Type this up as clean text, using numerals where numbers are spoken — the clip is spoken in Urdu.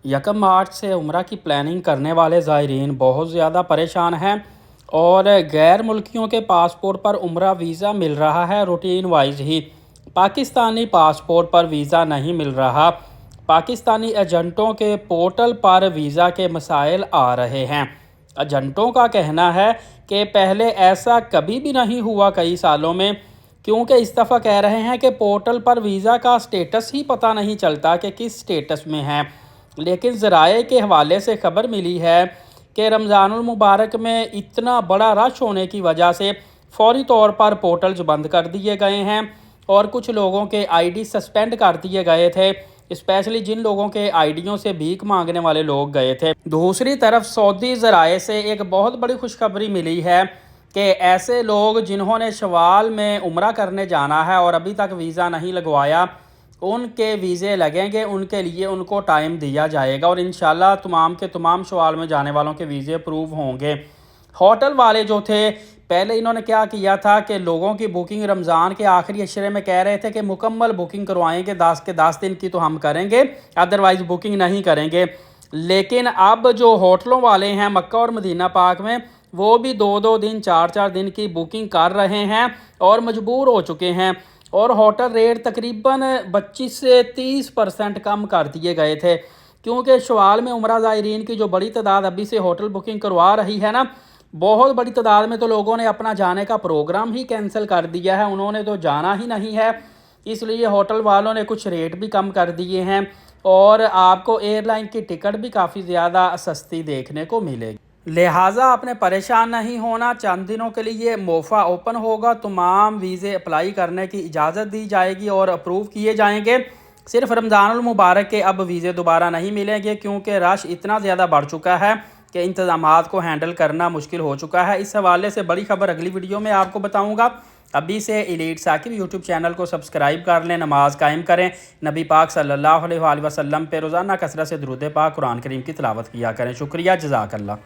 یکم مارچ سے عمرہ کی پلاننگ کرنے والے زائرین بہت زیادہ پریشان ہیں اور غیر ملکیوں کے پاسپورٹ پر عمرہ ویزا مل رہا ہے روٹین وائز ہی، پاکستانی پاسپورٹ پر ویزا نہیں مل رہا۔ پاکستانی ایجنٹوں کے پورٹل پر ویزا کے مسائل آ رہے ہیں۔ ایجنٹوں کا کہنا ہے کہ پہلے ایسا کبھی بھی نہیں ہوا کئی سالوں میں، کیونکہ اس دفعہ کہہ رہے ہیں کہ پورٹل پر ویزا کا سٹیٹس ہی پتہ نہیں چلتا کہ کس سٹیٹس میں ہے۔ لیکن ذرائع کے حوالے سے خبر ملی ہے کہ رمضان المبارک میں اتنا بڑا رش ہونے کی وجہ سے فوری طور پر پورٹلز بند کر دیے گئے ہیں اور کچھ لوگوں کے آئی ڈی سسپینڈ کر دیے گئے تھے، اسپیشلی جن لوگوں کے آئی ڈیوں سے بھیک مانگنے والے لوگ گئے تھے۔ دوسری طرف سعودی ذرائع سے ایک بہت بڑی خوشخبری ملی ہے کہ ایسے لوگ جنہوں نے شوال میں عمرہ کرنے جانا ہے اور ابھی تک ویزا نہیں لگوایا، ان کے ویزے لگیں گے، ان کے لیے ان کو ٹائم دیا جائے گا اور انشاءاللہ تمام کے تمام شوال میں جانے والوں کے ویزے اپروو ہوں گے۔ ہوٹل والے جو تھے، پہلے انہوں نے کیا کیا تھا کہ لوگوں کی بکنگ رمضان کے آخری عشرے میں کہہ رہے تھے کہ مکمل بکنگ کروائیں گے، 10 کے 10 دن کی تو ہم کریں گے، ادروائز بکنگ نہیں کریں گے۔ لیکن اب جو ہوٹلوں والے ہیں مکہ اور مدینہ پاک میں، وہ بھی 2 دن 4 دن کی بکنگ کر رہے ہیں اور مجبور ہو چکے ہیں، اور ہوٹل ریٹ تقریباً 25 سے 30% کم کر دیے گئے تھے، کیونکہ شوال میں عمرہ زائرین کی جو بڑی تعداد ابھی سے ہوٹل بکنگ کروا رہی ہے نا، بہت بڑی تعداد میں تو لوگوں نے اپنا جانے کا پروگرام ہی کینسل کر دیا ہے، انہوں نے تو جانا ہی نہیں ہے۔ اس لیے ہوٹل والوں نے کچھ ریٹ بھی کم کر دیے ہیں اور آپ کو ایئر لائن کی ٹکٹ بھی کافی زیادہ سستی دیکھنے کو ملے گی۔ لہٰذا آپ نے پریشان نہیں ہونا، چند دنوں کے لیے موفا اوپن ہوگا، تمام ویزے اپلائی کرنے کی اجازت دی جائے گی اور اپروو کیے جائیں گے۔ صرف رمضان المبارک کے اب ویزے دوبارہ نہیں ملیں گے، کیونکہ رش اتنا زیادہ بڑھ چکا ہے کہ انتظامات کو ہینڈل کرنا مشکل ہو چکا ہے۔ اس حوالے سے بڑی خبر اگلی ویڈیو میں آپ کو بتاؤں گا۔ ابھی سے ایلیٹ ثاقب یوٹیوب چینل کو سبسکرائب کر لیں، نماز قائم کریں، نبی پاک صلی اللہ علیہ وآلہ وسلم پہ روزانہ کثرت سے درود پاک قرآن کریم کی تلاوت کیا کریں۔ شکریہ، جزاک اللہ۔